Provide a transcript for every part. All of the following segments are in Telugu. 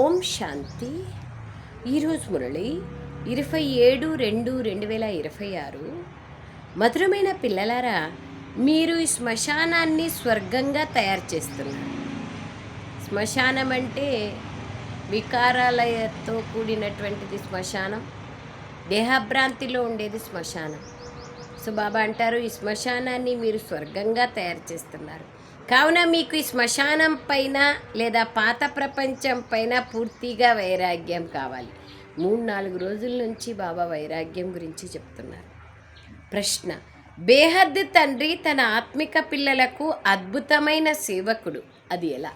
ఓం శాంతి. ఈరోజు మురళి 27/2/2026. మధురమైన పిల్లలారా, మీరు ఈ శ్మశానాన్ని స్వర్గంగా తయారు చేస్తున్నారు. శ్మశానం అంటే వికారాలతో కూడినటువంటిది శ్మశానం. దేహభ్రాంతిలో ఉండేది శ్మశానం. సో బాబా అంటారు, ఈ శ్మశానాన్ని మీరు స్వర్గంగా తయారు చేస్తున్నారు. కావున మీకు ఈ శ్మశానం పైన లేదా పాత ప్రపంచం పైన పూర్తిగా వైరాగ్యం కావాలి. 3-4 రోజుల నుంచి బాబా వైరాగ్యం గురించి చెప్తున్నారు. ప్రశ్న: బేహద్ తండ్రి తన ఆత్మిక పిల్లలకు అద్భుతమైన సేవకుడు. అది ఎలా?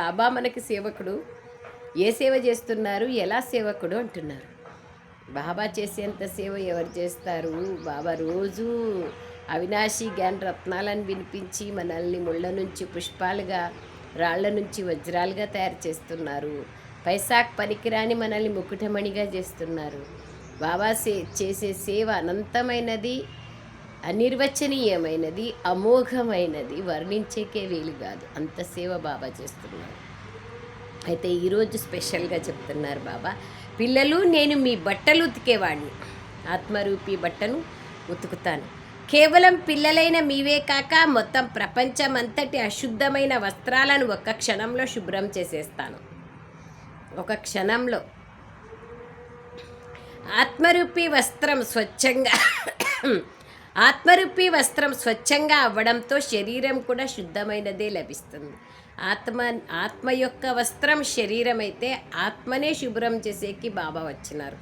బాబా మనకి సేవకుడు. ఏ సేవ చేస్తున్నారు, ఎలా సేవకుడు అంటున్నారు. బాబా చేసేంత సేవ ఎవరు చేస్తారు? బాబా రోజు అవినాశి జ్ఞాన రత్నాలను వినిపించి మనల్ని ముళ్ళ నుంచి పుష్పాలుగా, రాళ్ల నుంచి వజ్రాలుగా తయారు చేస్తున్నారు. పైసాక్ పనికిరాని మనల్ని ముకుటమణిగా చేస్తున్నారు. బాబా చేసే సేవ అనంతమైనది, అనిర్వచనీయమైనది, అమోఘమైనది, వర్ణించేకే వీలు కాదు. అంత సేవ బాబా చేస్తున్నారు. అయితే ఈరోజు స్పెషల్గా చెప్తున్నారు బాబా, పిల్లలు, నేను మీ బట్టలు ఉతికేవాడిని. ఆత్మరూపీ బట్టను ఉతుకుతాను. కేవలం పిల్లలైన మీవే కాక మొత్తం ప్రపంచం అంతటి అశుద్ధమైన వస్త్రాలను ఒక్క క్షణంలో శుభ్రం చేసేస్తాను. ఒక క్షణంలో ఆత్మరూపీ వస్త్రం స్వచ్ఛంగా అవ్వడంతో శరీరం కూడా శుద్ధమైనదే లభిస్తుంది. ఆత్మ యొక్క వస్త్రం శరీరం అయితే ఆత్మనే శుభ్రం చేసేకి బాబా వచ్చినారు.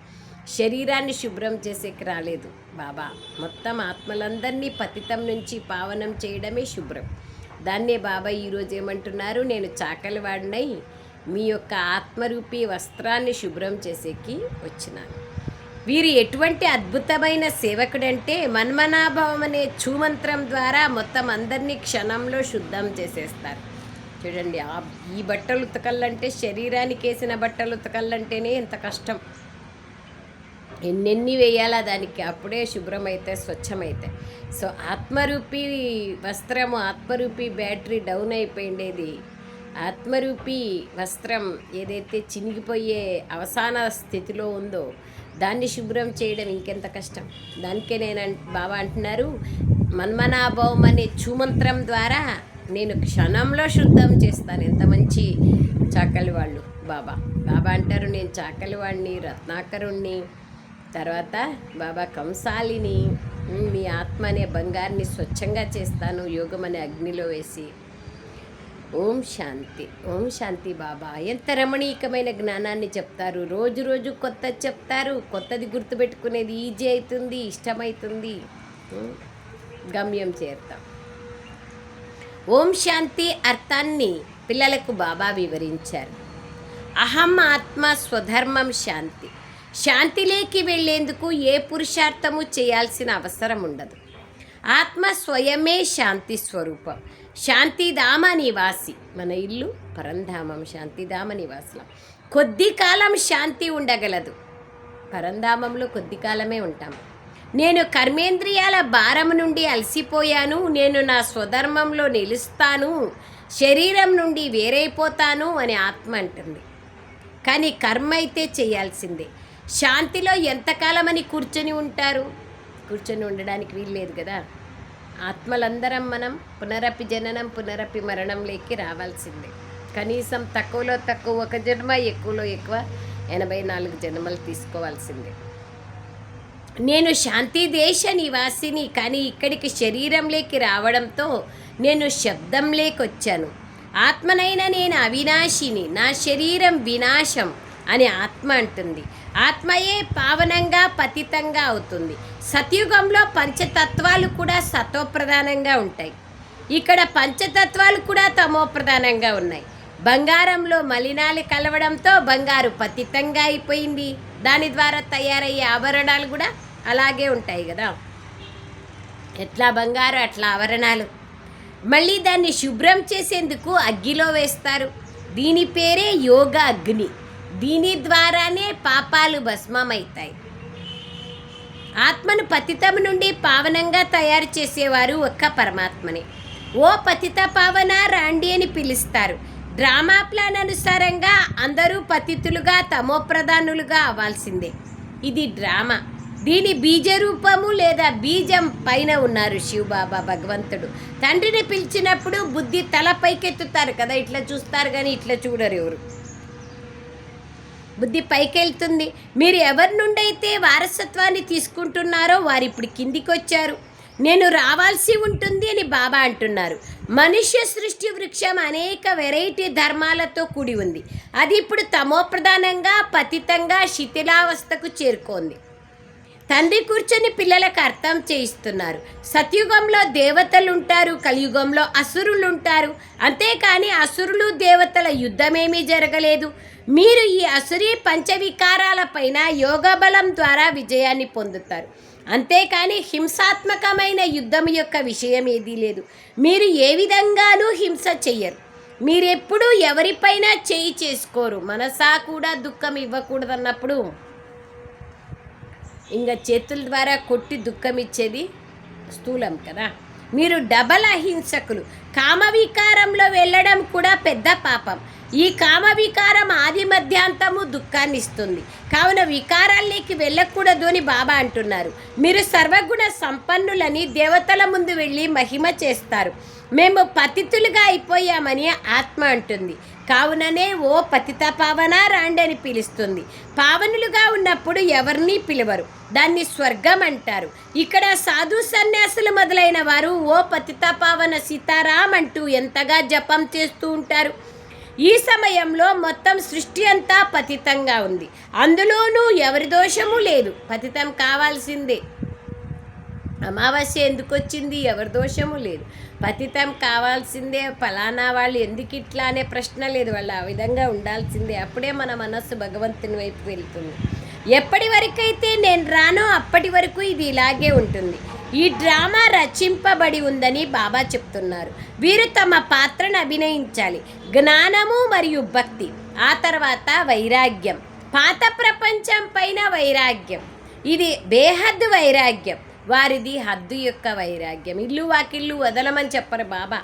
శరీరాన్ని శుభ్రం చేసేకి రాలేదు బాబా. మొత్తం ఆత్మలందరినీ పతితం నుంచి పావనం చేయడమే శుభ్రం. దాన్నే బాబా ఈరోజు ఏమంటున్నారు, నేను చాకలివాడినై మీ యొక్క ఆత్మరూపీ వస్త్రాన్ని శుభ్రం చేసేకి వచ్చినాను. వీరు ఎటువంటి అద్భుతమైన సేవకుడంటే మన్మనాభవం అనే చూమంత్రం ద్వారా మొత్తం అందరినీ క్షణంలో శుద్ధం చేసేస్తారు. చూడండి, ఈ బట్టలు ఉతకల్లంటే, శరీరానికి వేసిన బట్టలు ఉతకల్లంటేనే ఎంత కష్టం. ఎన్నెన్ని వేయాలా దానికి, అప్పుడే శుభ్రమైతే, స్వచ్ఛమైతే. సో ఆత్మరూపీ వస్త్రము, ఆత్మరూపీ బ్యాటరీ డౌన్ అయిపోయిండేది. ఆత్మరూపీ వస్త్రం ఏదైతే చినిగిపోయే అవసాన స్థితిలో ఉందో దాన్ని శుభ్రం చేయడం ఇంకెంత కష్టం. దానికే బాబా అంటున్నారు, మన్మనాభవం అనే చూమంత్రం ద్వారా నేను క్షణంలో శుద్ధం చేస్తాను. ఎంత మంచి చాకలి వాళ్ళు బాబా. బాబా అంటారు, నేను చాకలివాడిని, రత్నాకరుణ్ణి, తర్వాత బాబా కంసాలిని. మీ ఆత్మ అనే బంగారుని స్వచ్ఛంగా చేస్తాను యోగం అనే అగ్నిలో వేసి. ఓం శాంతి. ఓం శాంతి బాబా. ఎంత రమణీయకమైన జ్ఞానాన్ని చెప్తారు. రోజు రోజు కొత్తది చెప్తారు. కొత్తది గుర్తుపెట్టుకునేది ఈజీ అవుతుంది, ఇష్టమవుతుంది, గమ్యం చేరుతాం. ఓం శాంతి అర్థాన్ని పిల్లలకు బాబా వివరించారు. అహం ఆత్మ స్వధర్మం శాంతి. శాంతిలోకి వెళ్లేందుకు ఏ పురుషార్థము చేయాల్సిన అవసరం ఉండదు. ఆత్మ స్వయమే శాంతి స్వరూపం, శాంతిధామ నివాసి. మన ఇల్లు పరంధామం, శాంతిధామ నివాసులం. కొద్ది కాలం శాంతి ఉండగలదు. పరంధామంలో కొద్ది కాలమే ఉంటాం. నేను కర్మేంద్రియాల భారం నుండి అలసిపోయాను, నేను నా స్వధర్మంలో నిలుస్తాను, శరీరం నుండి వేరైపోతాను అని ఆత్మ అంటుంది. కానీ కర్మ అయితే చేయాల్సిందే. శాంతిలో ఎంతకాలం అని కూర్చొని ఉంటారు? కూర్చొని ఉండడానికి వీల్లేదు కదా. ఆత్మలందరం మనం పునరపి జననం పునరపి మరణంలోకి రావాల్సిందే. కనీసం తక్కువలో తక్కువ 1 జన్మ, ఎక్కువలో ఎక్కువ 84 జన్మలు తీసుకోవాల్సిందే. నేను శాంతి దేశ నివాసిని, కానీ ఇక్కడికి శరీరంలోకి రావడంతో నేను శబ్దంలోకి వచ్చాను. ఆత్మనైనా నేను అవినాశిని, నా శరీరం వినాశం అని ఆత్మ అంటుంది. ఆత్మయే పావనంగా పతితంగా అవుతుంది. సత్యుగంలో పంచతత్వాలు కూడా సతోప్రధానంగా ఉంటాయి. ఇక్కడ పంచతత్వాలు కూడా తమోప్రధానంగా ఉన్నాయి. బంగారంలో మలినాలు కలవడంతో బంగారు పతితంగా అయిపోయింది. దాని ద్వారా తయారయ్యే ఆభరణాలు కూడా అలాగే ఉంటాయి కదా. ఎట్లా బంగారు అట్లా ఆభరణాలు. మళ్ళీ దాన్ని శుభ్రం చేసేందుకు అగ్గిలో వేస్తారు. దీని పేరే యోగ అగ్ని. దీని ద్వారానే పాపాలు భస్మమవుతాయి. ఆత్మను పతితం నుండి పావనంగా తయారు చేసేవారు ఒక్క పరమాత్మనే. ఓ పతిత పావన రాండి అని పిలుస్తారు. డ్రామా ప్లాన్ అనుసారంగా అందరూ పతితులుగా తమోప్రధానులుగా అవ్వాల్సిందే. ఇది డ్రామా. దీని బీజ రూపము లేదా బీజం పైన ఉన్నారు శివబాబా భగవంతుడు. తండ్రిని పిలిచినప్పుడు బుద్ధి తల పైకెత్తుతారు కదా, ఇట్లా చూస్తారు కానీ ఇట్లా చూడరు ఎవరు. బుద్ధి పైకెళ్తుంది. మీరు ఎవరి నుండి అయితే వారసత్వాన్ని తీసుకుంటున్నారో వారు ఇప్పుడు కిందికి వచ్చారు. నేను రావాల్సి ఉంటుంది అని బాబా అంటున్నారు. మనుష్య సృష్టి వృక్షం అనేక వెరైటీ ధర్మాలతో కూడి ఉంది. అది ఇప్పుడు తమోప్రధానంగా పతితంగా శిథిలావస్థకు చేరుకోంది. తండ్రి కూర్చొని పిల్లలకు అర్థం చేయిస్తున్నారు. సత్యుగంలో దేవతలు ఉంటారు, కలియుగంలో అసురులు ఉంటారు. అంతేకాని అసురులు దేవతల యుద్ధమేమీ జరగలేదు. మీరు ఈ అసురీ పంచవికారాల పైన యోగబలం ద్వారా విజయాన్ని పొందుతారు. అంతేకాని హింసాత్మకమైన యుద్ధం యొక్క విషయం ఏదీ లేదు. మీరు ఏ విధంగానూ హింస చెయ్యరు. మీరెప్పుడూ ఎవరిపైనా చేయి చేసుకోరు. మనసా కూడా దుఃఖం ఇవ్వకూడదన్నప్పుడు ఇంకా చేతుల ద్వారా కొట్టి దుఃఖం ఇచ్చేది స్థూలం కదా. మీరు డబల్ అహింసకులు. కామవికారంలో వెళ్ళడం కూడా పెద్ద పాపం. ఈ కామవికారం ఆది మధ్యాంతము దుఃఖాన్ని ఇస్తుంది. కావున వికారాల్లోకి వెళ్ళకూడదు అని బాబా అంటున్నారు. మీరు సర్వగుణ సంపన్నులని దేవతల ముందు వెళ్ళి మహిమ చేస్తారు. మేము పతితులుగా అయిపోయామని ఆత్మ అంటుంది. కావుననే ఓ పతిత పావన రాండి అని పిలుస్తుంది. పావనులుగా ఉన్నప్పుడు ఎవరిని పిలవరు, దాన్ని స్వర్గం అంటారు. ఇక్కడ సాధు సన్యాసులు మొదలైన వారు ఓ పతిత పావన సీతారాం అంటూ ఎంతగా జపం చేస్తూ ఉంటారు. ఈ సమయంలో మొత్తం సృష్టి అంతా పతితంగా ఉంది. అందులోనూ ఎవరి దోషము లేదు. పతితం కావాల్సిందే. అమావాస్య ఎందుకు వచ్చింది? ఎవరి దోషము లేదు. పతితం కావాల్సిందే. ఫలానా వాళ్ళు ఎందుకు ఇట్లా అనే ప్రశ్న లేదు. వాళ్ళు ఆ విధంగా ఉండాల్సిందే. అప్పుడే మన మనస్సు భగవంతుని వైపు వెళ్తుంది. ఎప్పటి వరకైతే నేను రానో అప్పటి వరకు ఇది ఇలాగే ఉంటుంది. ఈ డ్రామా రచింపబడి ఉందని బాబా చెప్తున్నారు. వీరు తమ పాత్రను అభినయించాలి. జ్ఞానము మరియు భక్తి, ఆ తర్వాత వైరాగ్యం. పాత ప్రపంచం పైన వైరాగ్యం. ఇది బేహద్దు వైరాగ్యం. వారిది హద్దు యొక్క వైరాగ్యం. ఇల్లు వాకిళ్ళు వదలమని చెప్పరు బాబా.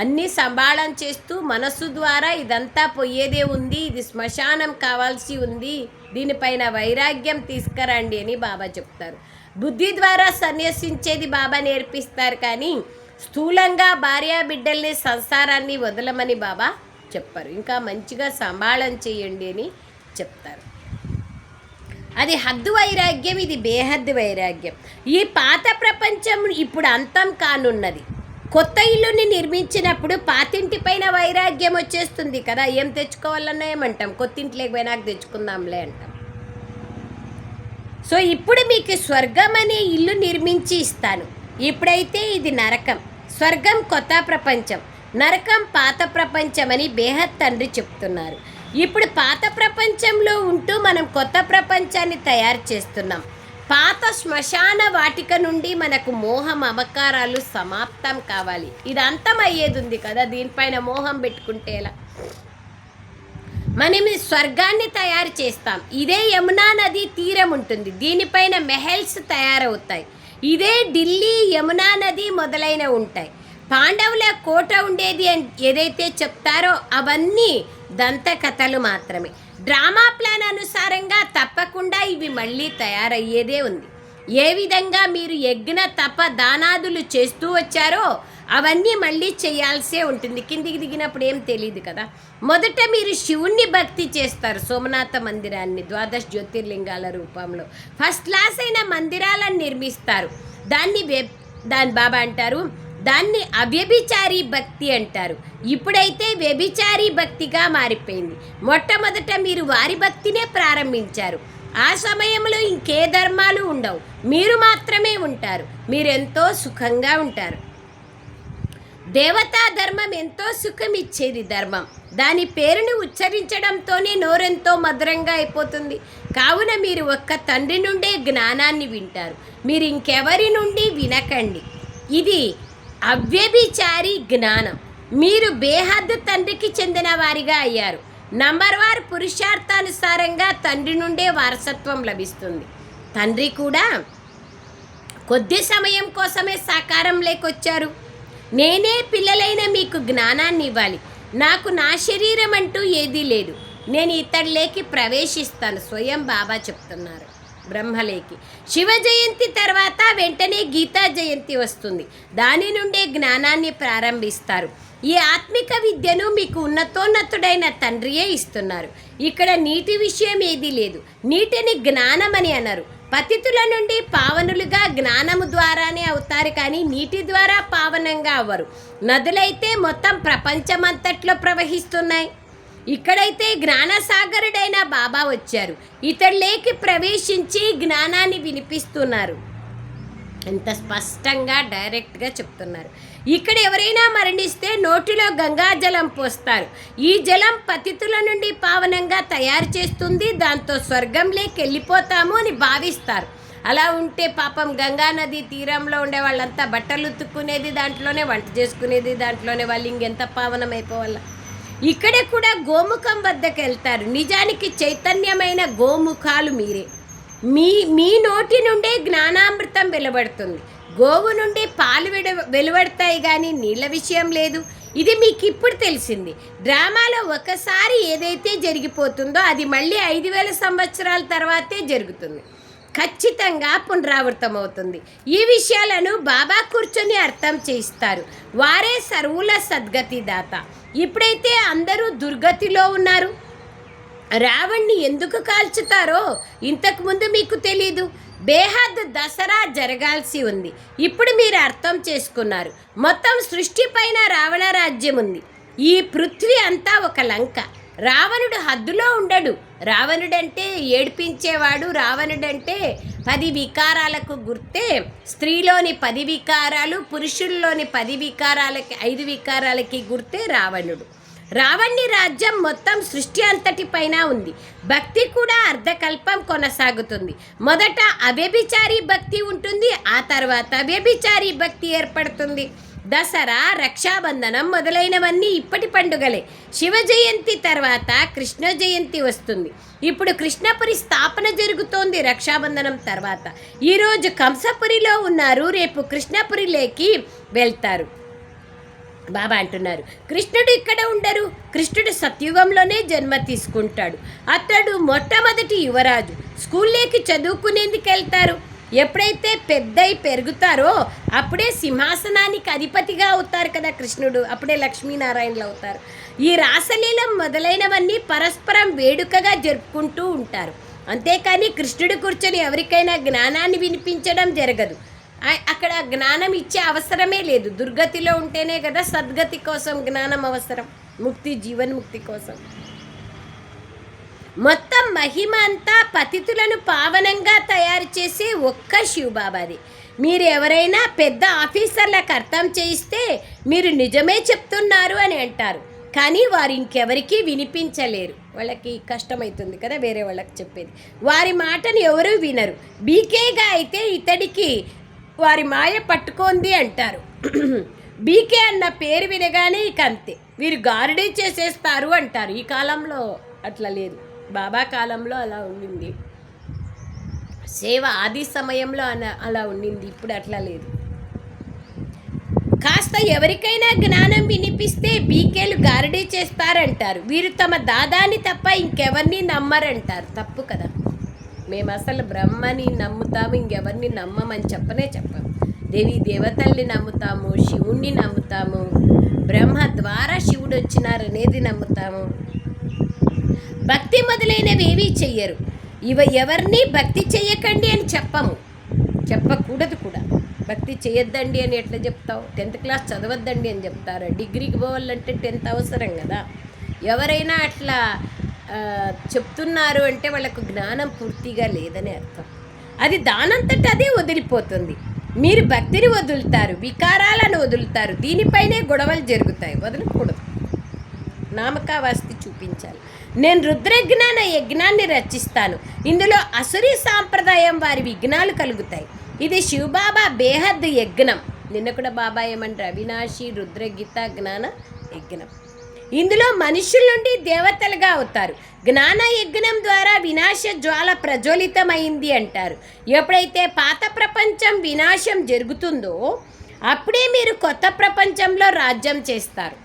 అన్నీ సంభాళన చేస్తూ మనస్సు ద్వారా ఇదంతా పోయేదే ఉంది, ఇది శ్మశానం కావాల్సి ఉంది, దీనిపైన వైరాగ్యం తీసుకురండి అని బాబా చెప్తారు. బుద్ధి ద్వారా సన్యసించేది బాబా నేర్పిస్తారు, కానీ స్థూలంగా భార్యా బిడ్డల్ని సంసారాన్ని వదలమని బాబా చెప్పారు. ఇంకా మంచిగా సంభాళన చేయండి అని చెప్తారు. అది హద్దు వైరాగ్యం, ఇది బేహద్దు వైరాగ్యం. ఈ పాత ప్రపంచం ఇప్పుడు అంతం కానున్నది. కొత్త ఇల్లుని నిర్మించినప్పుడు పాతింటి పైన వైరాగ్యం వచ్చేస్తుంది కదా. ఏం తెచ్చుకోవాలన్నా ఏమంటాం, కొత్తింట్లోకి పోయినాక తెచ్చుకుందాంలే అంటాం. సో ఇప్పుడు మీకు స్వర్గం అనే ఇల్లు నిర్మించి ఇస్తాను. ఇప్పుడైతే ఇది నరకం. స్వర్గం కొత్త ప్రపంచం, నరకం పాత ప్రపంచం అని బేహద్ తండ్రి చెప్తున్నారు. ఇప్పుడు పాత ప్రపంచంలో ఉంటూ మనం కొత్త ప్రపంచాన్ని తయారు చేస్తున్నాం. పాత శ్మశాన వాటిక నుండి మనకు మోహ మమకారాలు సమాప్తం కావాలి. ఇది అంతం అయ్యేది ఉంది కదా, దీనిపైన మోహం పెట్టుకుంటే ఎలా? మనం స్వర్గాన్ని తయారు చేస్తాం. ఇదే యమునా నది తీరం ఉంటుంది, దీనిపైన మెహల్స్ తయారవుతాయి. ఇదే ఢిల్లీ, యమునా నది మొదలైన ఉంటాయి. పాండవుల కోట ఉండేది ఏదైతే చెప్తారో అవన్నీ దంతకథలు మాత్రమే. డ్రామా ప్లాన్ అనుసారంగా తప్పకుండా ఇవి మళ్ళీ తయారయ్యేదే ఉంది. ఏ విధంగా మీరు యజ్ఞ తప దానాదులు చేస్తూ వచ్చారో అవన్నీ మళ్ళీ చేయాల్సే ఉంటుంది. కిందికి దిగినప్పుడు ఏం తెలియదు కదా. మొదట మీరు శివుణ్ణి భక్తి చేస్తారు. సోమనాథ మందిరాన్ని 12 జ్యోతిర్లింగాల రూపంలో ఫస్ట్ క్లాస్ అయిన మందిరాలను నిర్మిస్తారు. దాన్ని బాబా అంటారు, దాన్ని అవ్యభిచారి భక్తి అంటారు. ఇప్పుడైతే వ్యభిచారి భక్తిగా మారిపోయింది. మొట్టమొదట మీరు వారి భక్తినే ప్రారంభించారు. ఆ సమయంలో ఇంకే ధర్మాలు ఉండవు, మీరు మాత్రమే ఉంటారు. మీరెంతో సుఖంగా ఉంటారు. దేవతా ధర్మం ఎంతో సుఖం ఇచ్చేది ధర్మం. దాని పేరును ఉచ్చరించడంతోనే నోరెంతో మధురంగా అయిపోతుంది. కావున మీరు ఒక్క తండ్రి నుండే జ్ఞానాన్ని వింటారు. మీరు ఇంకెవరి నుండి వినకండి. ఇది అవ్యభిచారి జ్ఞానం. మీరు బేహద్దు తండ్రికి చెందిన వారిగా అయ్యారు. నంబర్ వారు పురుషార్థానుసారంగా తండ్రి నుండే వారసత్వం లభిస్తుంది. తండ్రి కూడా కొద్ది సమయం కోసమే సాకారం లేకొచ్చారు. నేనే పిల్లలైన మీకు జ్ఞానాన్ని ఇవ్వాలి. నాకు నా శరీరం అంటూ ఏదీ లేదు, నేను ఇతడిలోకి ప్రవేశిస్తాను. స్వయం బాబా చెప్తున్నారు బ్రహ్మలేకి. శివ జయంతి తర్వాత వెంటనే గీతా జయంతి వస్తుంది. దాని నుండే జ్ఞానాన్ని ప్రారంభిస్తారు. ఈ ఆత్మిక విద్యను మీకు ఉన్నతోన్నతుడైన తండ్రియే ఇస్తున్నారు. ఇక్కడ నీటి విషయం ఏదీ లేదు. నీటిని జ్ఞానం అని అన్నారు. పతితుల నుండి పావనులుగా జ్ఞానము ద్వారానే అవుతారు, కానీ నీటి ద్వారా పావనంగా అవ్వరు. నదులైతే మొత్తం ప్రపంచమంతట్లో ప్రవహిస్తున్నాయి. ఇక్కడైతే జ్ఞానసాగరుడైన బాబా వచ్చారు. ఇతడిలోకి ప్రవేశించి జ్ఞానాన్ని వినిపిస్తున్నారు. ఎంత స్పష్టంగా డైరెక్ట్గా చెప్తున్నారు. ఇక్కడ ఎవరైనా మరణిస్తే నోటిలో గంగాజలం పోస్తారు. ఈ జలం పతితుల నుండి పావనంగా తయారు చేస్తుంది. దాంతో స్వర్గంలోకి వెళ్ళిపోతాము అని భావిస్తారు. అలా ఉంటే పాపం గంగా నది తీరంలో ఉండే వాళ్ళంతా బట్టలు ఉతుక్కునేది దాంట్లోనే, వంట చేసుకునేది దాంట్లోనే, వాళ్ళు ఇంకెంత పావనం అయిపోవాల. ఇక్కడ కూడా గోముఖం వద్దకు వెళ్తారు. నిజానికి చైతన్యమైన గోముఖాలు మీరే. మీ నోటి నుండే జ్ఞానామృతం వెలువడుతుంది. గోవు నుండి పాలు వెలువడతాయి, కానీ నీళ్ళ విషయం లేదు. ఇది మీకు ఇప్పుడు తెలిసింది. డ్రామాలో ఒకసారి ఏదైతే జరిగిపోతుందో అది మళ్ళీ 5000 సంవత్సరాల తర్వాతే జరుగుతుంది. ఖచ్చితంగా పునరావృతం అవుతుంది. ఈ విషయాలను బాబా కూర్చొని అర్థం చేయిస్తారు. వారే సర్వుల సద్గతి దాత. ఇప్పుడైతే అందరూ దుర్గతిలో ఉన్నారు. రావణ్ణి ఎందుకు కాల్చుతారో ఇంతకుముందు మీకు తెలీదు. బేహద్ దసరా జరగాల్సి ఉంది. ఇప్పుడు మీరు అర్థం చేసుకున్నారు. మొత్తం సృష్టి పైన రావణ రాజ్యం ఉంది. ఈ పృథ్వీ అంతా ఒక లంక. రావణుడు హద్దులో ఉండడు. రావణుడంటే ఏడ్పించేవాడు. రావణుడంటే 10 వికారాలకు గుర్తే. స్త్రీలోని 10 వికారాలు, పురుషుల్లోని 10 వికారాలకి 5 వికారాలకి గుర్తే రావణుడు. రావణి రాజ్యం మొత్తం సృష్టి అంతటి పైన ఉంది. భక్తి కూడా అర్ధకల్పం కొనసాగుతుంది. మొదట అవ్యభిచారి భక్తి ఉంటుంది, ఆ తర్వాత వ్యభిచారి భక్తి ఏర్పడుతుంది. దసరా, రక్షాబంధనం మొదలైనవన్నీ ఇప్పటి పండుగలే. శివ జయంతి తర్వాత కృష్ణ జయంతి వస్తుంది. ఇప్పుడు కృష్ణపురి స్థాపన జరుగుతోంది రక్షాబంధనం తర్వాత. ఈరోజు కంసపురిలో ఉన్నారు, రేపు కృష్ణపురిలోకి వెళ్తారు. బాబా అంటున్నారు, కృష్ణుడు ఇక్కడ ఉండరు. కృష్ణుడు సత్యుగంలోనే జన్మ తీసుకుంటాడు. అతడు మొట్టమొదటి యువరాజు. స్కూల్లోకి చదువుకునేందుకు వెళ్తారు. ఎప్పుడైతే పెద్దయి పెరుగుతారో అప్పుడే సింహాసనానికి అధిపతిగా అవుతారు కదా కృష్ణుడు. అప్పుడే లక్ష్మీనారాయణలు అవుతారు. ఈ రాసలీలం మొదలైనవన్నీ పరస్పరం వేడుకగా జరుపుకుంటూ ఉంటారు. అంతేకాని కృష్ణుడు కూర్చొని ఎవరికైనా జ్ఞానాన్ని వినిపించడం జరగదు. అక్కడ జ్ఞానం ఇచ్చే అవసరమే లేదు. దుర్గతిలో ఉంటేనే కదా సద్గతి కోసం జ్ఞానం అవసరం, ముక్తి, జీవన్ముక్తి కోసం. మొత్తం మహిమ అంతా పతితులను పావనంగా తయారు చేసే ఒక్క శివబాబాది. మీరు ఎవరైనా పెద్ద ఆఫీసర్లకు అర్థం చేయిస్తే మీరు నిజమే చెప్తున్నారు అని అంటారు, కానీ వారు ఇంకెవరికీ వినిపించలేరు. వాళ్ళకి కష్టమవుతుంది కదా వేరే వాళ్ళకి చెప్పేది. వారి మాటను ఎవరూ వినరు. బీకేగా అయితే ఇతడికి వారి మాయ పట్టుకోంది అంటారు. బీకే అన్న పేరు వినగానే ఇక అంతే, వీరు గారడీ చేసేస్తారు అంటారు. ఈ కాలంలో అట్లా లేదు, బాబా కాలంలో అలా ఉండింది. సేవ ఆది సమయంలో అలా ఉండింది, ఇప్పుడు అట్లా లేదు. కాస్త ఎవరికైనా జ్ఞానం వినిపిస్తే బీకేలు గారడీ చేస్తారంటారు. వీరు తమ దాదాని తప్ప ఇంకెవరిని నమ్మరంటారు. తప్పు కదా. మేము అసలు బ్రహ్మని నమ్ముతాము, ఇంకెవరిని నమ్మమని చెప్పాము. దేవి దేవతల్ని నమ్ముతాము, శివుణ్ణి నమ్ముతాము, బ్రహ్మ ద్వారా శివుడు వచ్చినారనేది నమ్ముతాము. భక్తి మొదలైనవి ఏవీ చెయ్యరు. ఎవరిని భక్తి చెయ్యకండి అని చెప్పకూడదు కూడా. భక్తి చేయొద్దండి అని ఎట్లా చెప్తావు? 10th క్లాస్ చదవద్దండి అని చెప్తారా? డిగ్రీకి పోవాలంటే 10th అవసరం కదా. ఎవరైనా అట్లా చెప్తున్నారు అంటే వాళ్ళకు జ్ఞానం పూర్తిగా లేదని అర్థం. అది దానంతట అదే వదిలిపోతుంది. మీరు భక్తిని వదులుతారు, వికారాలను వదులుతారు. దీనిపైనే గొడవలు జరుగుతాయి. వదలకూడదు, నామకావాస్తి చూపించాలి. నేను రుద్రజ్ఞాన యజ్ఞాన్ని రచిస్తాను. ఇందులో అసురీ సాంప్రదాయం వారి విఘ్నాలు కలుగుతాయి. ఇది శివబాబా బేహద్ యజ్ఞం. నిన్న కూడా బాబా ఏమంటారు? అవినాశి రుద్రగీత జ్ఞాన యజ్ఞం. ఇందులో మనుషుల నుండి దేవతలుగా అవుతారు. జ్ఞాన యజ్ఞం ద్వారా వినాశ జ్వాల ప్రజ్వలితమైంది అంటారు. ఎప్పుడైతే పాత ప్రపంచం వినాశం జరుగుతుందో అప్పుడే మీరు కొత్త ప్రపంచంలో రాజ్యం చేస్తారు.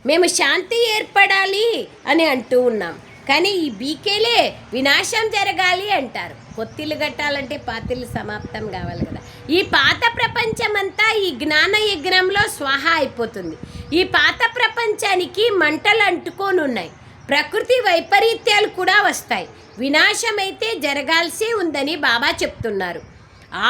మేము శాంతి ఏర్పడాలి అని అంటూ ఉన్నాం. కానీ ఈ బీకేలే వినాశం జరగాలి అంటారు. కొత్తిల్లు కట్టాలంటే పాతిల్లు సమాప్తం కావాలి కదా. ఈ పాత ప్రపంచమంతా ఈ జ్ఞాన యజ్ఞంలో స్వాహా అయిపోతుంది. ఈ పాత ప్రపంచానికి మంటలు అంటుకొని ఉన్నాయి. ప్రకృతి వైపరీత్యాలు కూడా వస్తాయి. వినాశమైతే జరగాల్సి ఉందని బాబా చెప్తున్నారు.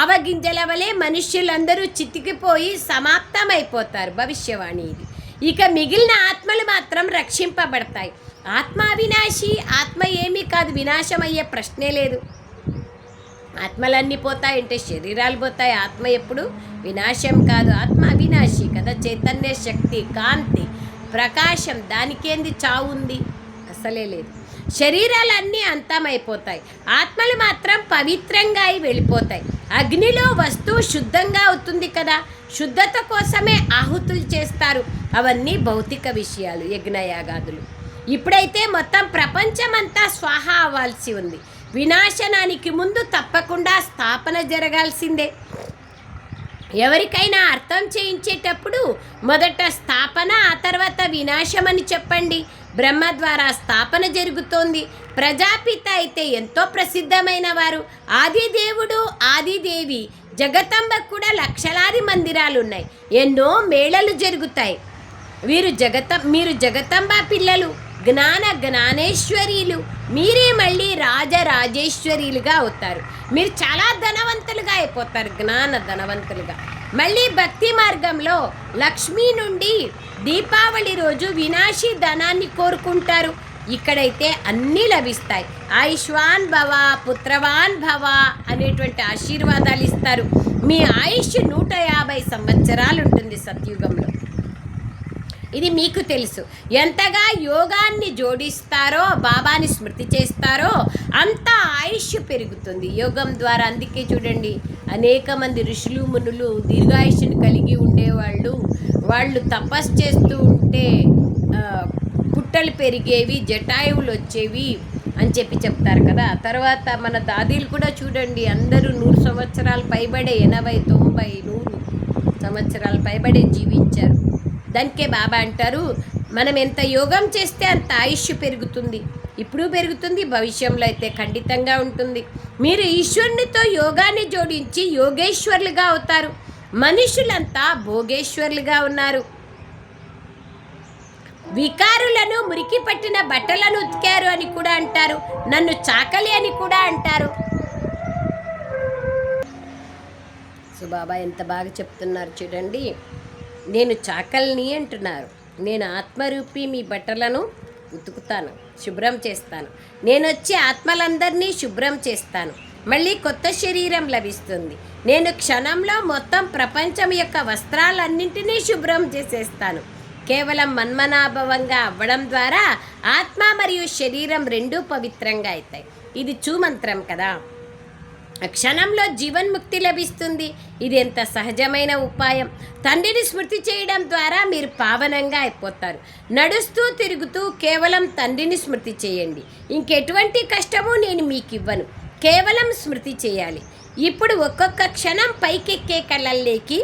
ఆవగింజల వలె మనుష్యులందరూ చితికిపోయి సమాప్తమైపోతారు. భవిష్యవాణి ఇది. ఇక మిగిలిన ఆత్మలు మాత్రం రక్షింపబడతాయి. ఆత్మ అవినాశి. ఆత్మ ఏమీ కాదు, వినాశం అయ్యే ప్రశ్నే లేదు. ఆత్మలన్నీ పోతాయంటే శరీరాలు పోతాయి. ఆత్మ ఎప్పుడు వినాశం కాదు. ఆత్మ అవినాశి కదా. చైతన్య శక్తి, కాంతి, ప్రకాశం. దానికేంది చావు ఉంది? అసలే లేదు. శరీరాలన్నీ అంతమైపోతాయి. ఆత్మలు మాత్రం పవిత్రంగా అయి వెళ్ళిపోతాయి. అగ్నిలో వస్తువు శుద్ధంగా అవుతుంది కదా. శుద్ధత కోసమే ఆహుతులు చేస్తారు. అవన్నీ భౌతిక విషయాలు, యజ్ఞయాగాదులు. ఇప్పుడైతే మొత్తం ప్రపంచమంతా స్వాహ అవ్వాల్సి ఉంది. వినాశనానికి ముందు తప్పకుండా స్థాపన జరగాల్సిందే. ఎవరికైనా అర్థం చేయించేటప్పుడు మొదట స్థాపన, ఆ తర్వాత వినాశం అని చెప్పండి. బ్రహ్మ ద్వారా స్థాపన జరుగుతోంది. ప్రజాపిత అయితే ఎంతో ప్రసిద్ధమైన వారు. ఆదిదేవుడు, ఆదిదేవి, జగతంబ కూడా లక్షలాది మందిరాలు ఉన్నాయి. ఎన్నో మేళలు జరుగుతాయి. మీరు జగతంబ పిల్లలు, జ్ఞానేశ్వరీలు. మీరే మళ్ళీ రాజరాజేశ్వరీలుగా అవుతారు. మీరు చాలా ధనవంతులుగా అయిపోతారు, జ్ఞాన ధనవంతులుగా. మళ్ళీ భక్తి మార్గంలో లక్ష్మీ నుండి దీపావళి రోజు వినాశీ ధనాన్ని కోరుకుంటారు. ఇక్కడైతే అన్నీ లభిస్తాయి. ఆయుష్వాన్ భవ, పుత్రవాన్ భవ అనేటువంటి ఆశీర్వాదాలు ఇస్తారు. మీ ఆయుష్ 150 సంవత్సరాలు ఉంటుంది సత్యుగంలో. ఇది మీకు తెలుసు. ఎంతగా యోగాన్ని జోడిస్తారో, బాబాని స్మృతి చేస్తారో అంత ఆయుష్ పెరుగుతుంది యోగం ద్వారా. అందుకే చూడండి, అనేక మంది ఋషులు, మునులు దీర్ఘాయుష్ని కలిగి ఉండేవాళ్ళు. వాళ్ళు తపస్సు చేస్తూ ఉంటే పుట్టలు పెరిగేవి, జటాయువులు వచ్చేవి అని చెప్తారు కదా. తర్వాత మన దాదీలు కూడా చూడండి, అందరూ 100 సంవత్సరాలు పైబడే, 80, 90, 100 సంవత్సరాలు పైబడే జీవించారు. దానికే బాబా అంటారు, మనం ఎంత యోగం చేస్తే అంత ఆయుష్ పెరుగుతుంది. ఇప్పుడు పెరుగుతుంది, భవిష్యంలో అయితే ఖండితంగా ఉంటుంది. మీరు ఈశ్వరునితో యోగాన్ని జోడించి యోగేశ్వర్లుగా అవుతారు. మనుషులంతా భోగేశ్వర్లుగా ఉన్నారు. వికారులను మురికి పట్టిన బట్టలను ఉతికారు అని కూడా అంటారు. నన్ను చాకలి అని కూడా అంటారు. సో బాబా ఎంత బాగా చెప్తున్నారు చూడండి. నేను చాకల్ని అంటున్నారు. నేను ఆత్మరూపి మీ బట్టలను ఉతుకుతాను, శుభ్రం చేస్తాను. నేను వచ్చి ఆత్మలందరినీ శుభ్రం చేస్తాను. మళ్ళీ కొత్త శరీరం లభిస్తుంది. నేను క్షణంలో మొత్తం ప్రపంచం యొక్క వస్త్రాలన్నింటినీ శుభ్రం చేసేస్తాను. కేవలం మన్మనాభవంగా అవ్వడం ద్వారా ఆత్మ మరియు శరీరం రెండూ పవిత్రంగా అవుతాయి. ఇది చూమంత్రం కదా. క్షణంలో జీవన్ముక్తి లభిస్తుంది. ఇది ఎంత సహజమైన ఉపాయం. తండ్రిని స్మృతి చేయడం ద్వారా మీరు పావనంగా అయిపోతారు. నడుస్తూ తిరుగుతూ కేవలం తండ్రిని స్మృతి చేయండి. ఇంకెటువంటి కష్టము నేను మీకు ఇవ్వను. కేవలం స్మృతి చేయాలి. ఇప్పుడు ఒక్కొక్క క్షణం పైకెక్కే కళ్ళల్లోకి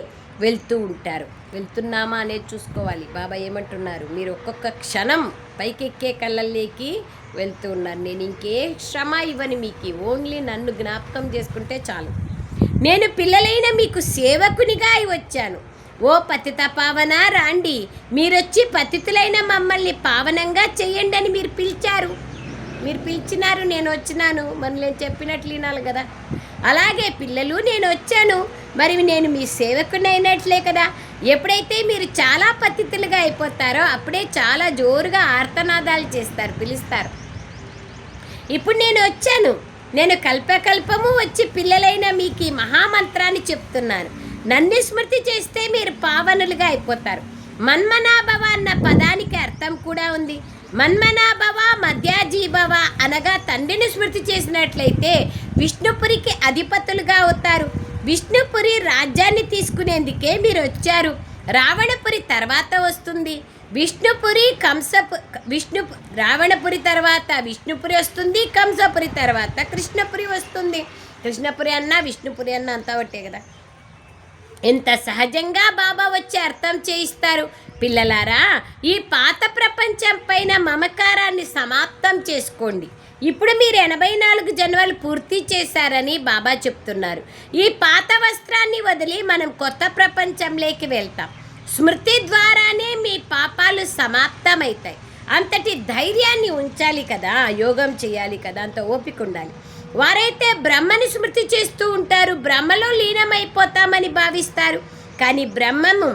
వెళ్తూ ఉంటారు. వెళ్తున్నామా అనేది చూసుకోవాలి. బాబా ఏమంటున్నారు, మీరు ఒక్కొక్క క్షణం పైకెక్కే కళ్ళల్లోకి వెళ్తూ ఉన్నారు. నేను ఇంకే శ్రమ ఇవ్వని మీకు, ఓన్లీ నన్ను జ్ఞాపకం చేసుకుంటే చాలు. నేను పిల్లలైన మీకు సేవకునిగా వచ్చాను. ఓ పతిత పావన రాండి, మీరొచ్చి పతితులైన మమ్మల్ని పావనంగా చెయ్యండి అని మీరు పిలిచారు. మీరు పిలిచినారు, నేను వచ్చినాను. మరి నేను చెప్పినట్లు వినాలి కదా. అలాగే పిల్లలు, నేను వచ్చాను, మరి నేను మీ సేవకుని అయినట్లే కదా. ఎప్పుడైతే మీరు చాలా పతితులుగా అయిపోతారో అప్పుడే చాలా జోరుగా ఆర్తనాదాలు చేస్తారు, పిలుస్తారు. ఇప్పుడు నేను వచ్చాను, నేను కల్పకల్పము వచ్చి పిల్లలైన మీకు ఈ మహామంత్రాన్ని చెప్తున్నాను. నన్ను స్మృతి చేస్తే మీరు పావనులుగా అయిపోతారు. మన్మనాభవ అన్న పదానికి అర్థం కూడా ఉంది. మన్మనాభవ, మధ్యాజీభవ అనగా తండ్రిని స్మృతి చేసినట్లయితే విష్ణుపురికి అధిపతులుగా అవుతారు. విష్ణుపురి రాజ్యాన్ని తీసుకునేందుకే మీరు వచ్చారు. రావణపురి తర్వాత వస్తుంది. రావణపురి తర్వాత విష్ణుపురి వస్తుంది. కంసపురి తర్వాత కృష్ణపురి వస్తుంది. కృష్ణపురి అన్నా విష్ణుపురి అన్నా అంతా ఒకటే కదా. ఎంత సహజంగా బాబా వచ్చి అర్థం చేయిస్తారు. పిల్లలారా, ఈ పాత ప్రపంచం పైన మమకారాన్ని సమాప్తం చేసుకోండి. ఇప్పుడు మీరు 84 జన్మలు పూర్తి చేశారని బాబా చెప్తున్నారు. ఈ పాత వస్త్రాన్ని వదిలి మనం కొత్త ప్రపంచంలోకి వెళ్తాం. స్మృతి ద్వారానే మీ పాపాలు సమాప్తమవుతాయి. అంతటి ధైర్యాన్ని ఉంచాలి కదా, యోగం చేయాలి కదా, అంత ఓపిక ఉండాలి. వారైతే బ్రహ్మని స్మృతి చేస్తూ ఉంటారు, బ్రహ్మలో లీనమైపోతామని భావిస్తారు. కానీ బ్రహ్మము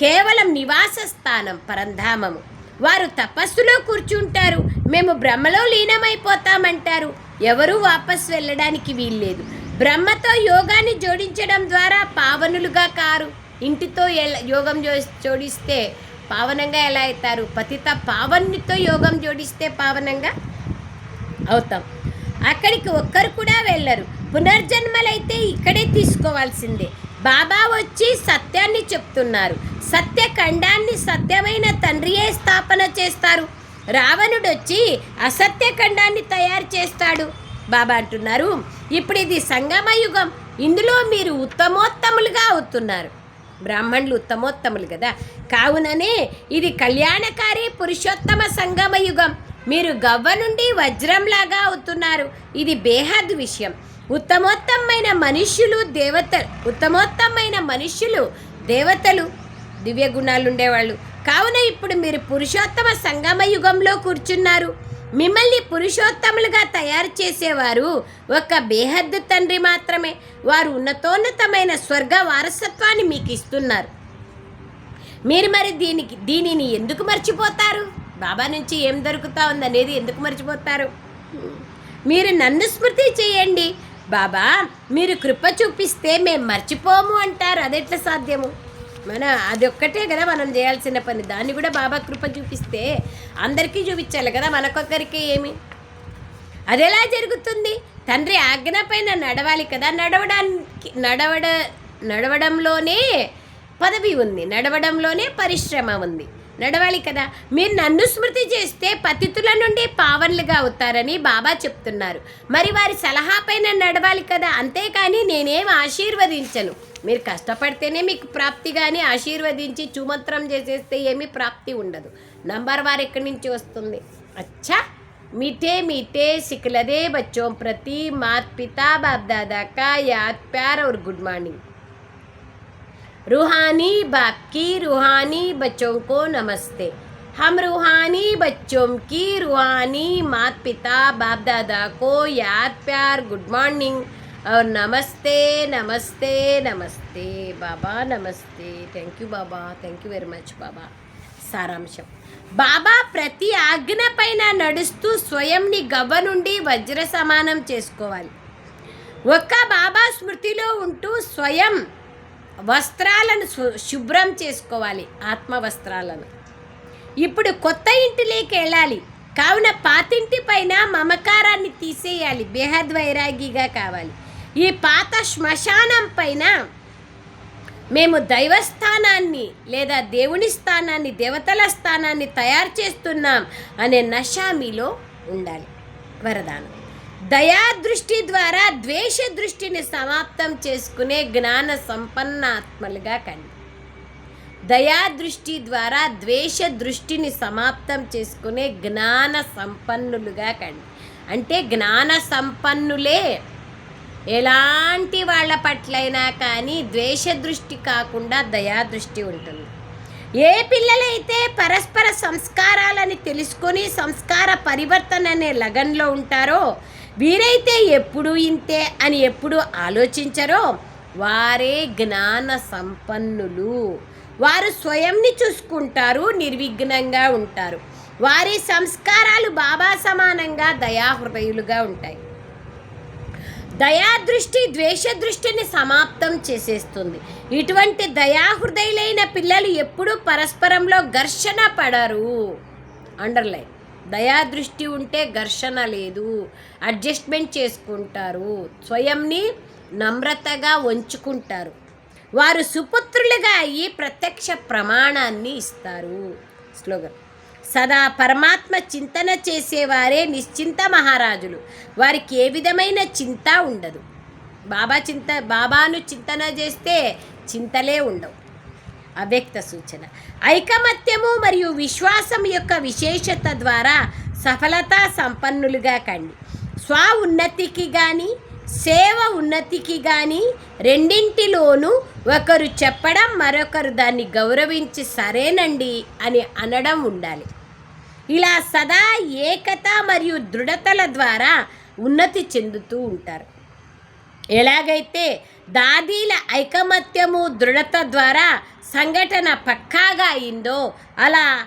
కేవలం నివాస స్థానం, పరంధామము. వారు తపస్సులో కూర్చుంటారు, మేము బ్రహ్మలో లీనమైపోతామంటారు. ఎవరూ వాపస్ వెళ్ళడానికి వీల్లేదు. బ్రహ్మతో యోగాన్ని జోడించడం ద్వారా పావనులుగా కారు. ఇంటితో యోగం జోడిస్తే పావనంగా ఎలా అవుతారు? పతిత పావనితో యోగం జోడిస్తే పావనంగా అవుతాం. అక్కడికి ఒక్కరు కూడా వెళ్ళరు. పునర్జన్మలైతే ఇక్కడే తీసుకోవాల్సిందే. బాబా వచ్చి సత్యాన్ని చెప్తున్నారు. సత్యఖండాన్ని సత్యమైన తండ్రియే స్థాపన చేస్తారు. రావణుడు వచ్చి అసత్యఖండాన్ని తయారు చేస్తాడు. బాబా అంటున్నారు, ఇప్పుడు ఇది సంగమ యుగం, ఇందులో మీరు ఉత్తమోత్తములుగా అవుతున్నారు. బ్రాహ్మణులు ఉత్తమోత్తములు కదా, కావుననే ఇది కళ్యాణకారి పురుషోత్తమ సంగమ యుగం. మీరు గవ్వ నుండి వజ్రంలాగా అవుతున్నారు. ఇది బేహద్ విషయం. ఉత్తమోత్తమైన మనుష్యులు దేవతలు దివ్య గుణాలు ఉండేవాళ్ళు. కావున ఇప్పుడు మీరు పురుషోత్తమ సంగమ యుగంలో కూర్చున్నారు. మిమ్మల్ని పురుషోత్తములుగా తయారు చేసేవారు ఒక బేహద్దు తండ్రి మాత్రమే. వారు ఉన్నతోన్నతమైన స్వర్గ వారసత్వాన్ని మీకు ఇస్తున్నారు. మీరు మరి దీనిని ఎందుకు మర్చిపోతారు? బాబా నుంచి ఏం దొరుకుతా ఉందనేది ఎందుకు మర్చిపోతారు? మీరు నన్ను స్మృతి చేయండి. బాబా మీరు కృప చూపిస్తే మేము మర్చిపోము అంటారు. అదెట్లా సాధ్యము? అదొక్కటే కదా మనం చేయాల్సిన పని. దాన్ని కూడా బాబా కృప చూపిస్తే అందరికీ చూపించాలి కదా, మనకొక్కరికి ఏమి? అదెలా జరుగుతుంది? తండ్రి ఆజ్ఞ పైన నడవాలి కదా. నడవడంలోనే పదవి ఉంది, నడవడంలోనే పరిశ్రమ ఉంది. నడవాలి కదా. మీరు నన్ను స్మృతి చేస్తే పతితుల నుండి పావన్లుగా అవుతారని బాబా చెప్తున్నారు. మరి వారి సలహా పైన నడవాలి కదా. అంతేకాని నేనేం ఆశీర్వదించను. మీరు కష్టపడితేనే మీకు ప్రాప్తి, కానీ ఆశీర్వదించి చూమంత్రం చేసేస్తే ఏమీ ప్రాప్తి ఉండదు. నంబర్ వారు ఎక్కడి నుంచి వస్తుంది? అచ్చా, मीठे मीठे सिखलदे बच्चों प्रति माता पिता बाप दादा का याद प्यार और गुड मॉर्निंग। रूहानी बाप की रूहानी बच्चों को नमस्ते। हम रूहानी बच्चों की रूहानी माता पिता बाप दादा को याद प्यार गुड मॉर्निंग और नमस्ते नमस्ते नमस्ते। बाबा नमस्ते। Thank you Baba, thank you very much Baba. సారాంశం: బాబా ప్రతి ఆజ్ఞ పైన నడుస్తూ స్వయంని గవ్వ నుండి వజ్ర సమానం చేసుకోవాలి. ఒక్క బాబా స్మృతిలో ఉంటూ స్వయం వస్త్రాలను శుభ్రం చేసుకోవాలి, ఆత్మ వస్త్రాలను. ఇప్పుడు కొత్త ఇంటిలోకి వెళ్ళాలి. కావున పాతింటి పైన మమకారాన్ని తీసేయాలి, బేహద్ వైరాగిగా కావాలి. ఈ పాత శ్మశానం పైన మేము దైవస్థానాన్ని లేదా దేవుని స్థానాన్ని, దేవతల స్థానాన్ని తయారు చేస్తున్నాం అనే నష మీలో ఉండాలి. వరదానం: దయా దృష్టి ద్వారా ద్వేష దృష్టిని సమాప్తం చేసుకునే జ్ఞాన సంపన్న ఆత్మలుగా కండి. దయా దృష్టి ద్వారా ద్వేష దృష్టిని సమాప్తం చేసుకునే జ్ఞాన సంపన్నులుగా కండి. అంటే జ్ఞాన సంపన్నులే ఎలాంటి వాళ్ళ పట్లైనా కానీ ద్వేష దృష్టి కాకుండా దయా దృష్టి ఉంటుంది. ఏ పిల్లలైతే పరస్పర సంస్కారాలని తెలుసుకొని సంస్కార పరివర్తన అనే లగన్లో ఉంటారో, వీరైతే ఎప్పుడు ఇంతే అని ఎప్పుడు ఆలోచించరో, వారే జ్ఞాన సంపన్నులు. వారు స్వయంని చూసుకుంటారు, నిర్విఘ్నంగా ఉంటారు. వారి సంస్కారాలు బాబా సమానంగా దయాహృదయులుగా ఉంటాయి. దయాదృష్టి ద్వేష దృష్టిని సమాప్తం చేసేస్తుంది. ఇటువంటి దయాహృదయులైన పిల్లలు ఎప్పుడూ పరస్పరంలో ఘర్షణ పడరు. అండర్లైన్: దయాదృష్టి ఉంటే ఘర్షణ లేదు, అడ్జస్ట్మెంట్ చేసుకుంటారు, స్వయంని నమ్రతగా ఉంచుకుంటారు. వారు సుపుత్రులుగా అయ్యి ప్రత్యక్ష ప్రమాణాన్ని ఇస్తారు. స్లోగన్: సదా పరమాత్మ చింతన చేసేవారే నిశ్చింత మహారాజులు. వారికి ఏ విధమైన చింత ఉండదు. బాబాను చింతన చేస్తే చింతలే ఉండవు. అవ్యక్త సూచన. ఐకమత్యము మరియు విశ్వాసం యొక్క విశేషత ద్వారా సఫలతా సంపన్నులుగా కండి. స్వ ఉన్నతికి కానీ సేవ ఉన్నతికి కానీ రెండింటిలోనూ ఒకరు చెప్పడం, మరొకరు దాన్ని గౌరవించి సరేనండి అని అనడం ఉండాలి. ఇలా సదా ఏకత మరియు దృఢతల ద్వారా ఉన్నతి చెందుతూ ఉంటారు. ఎలాగైతే దాదీల ఐకమత్యము దృఢత ద్వారా సంఘటన పక్కాగా అయిందో, అలా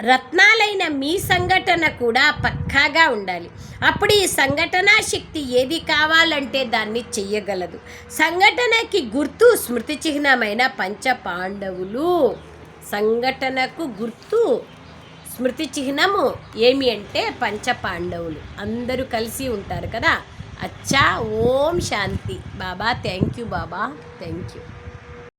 రత్నాలైన మీ సంఘటన కూడా పక్కాగా ఉండాలి. అప్పుడు ఈ సంఘటనా శక్తి ఏది కావాలంటే దాన్ని చెయ్యగలదు. సంఘటనకి గుర్తు స్మృతి చిహ్నమైన పంచపాండవులు. సంఘటనకు గుర్తు స్మృతి చిహ్నము ఏమి అంటే పంచపాండవులు. అందరూ కలిసి ఉంటారు కదా. అచ్చా. ఓం శాంతి. Baba thank you. Baba thank you.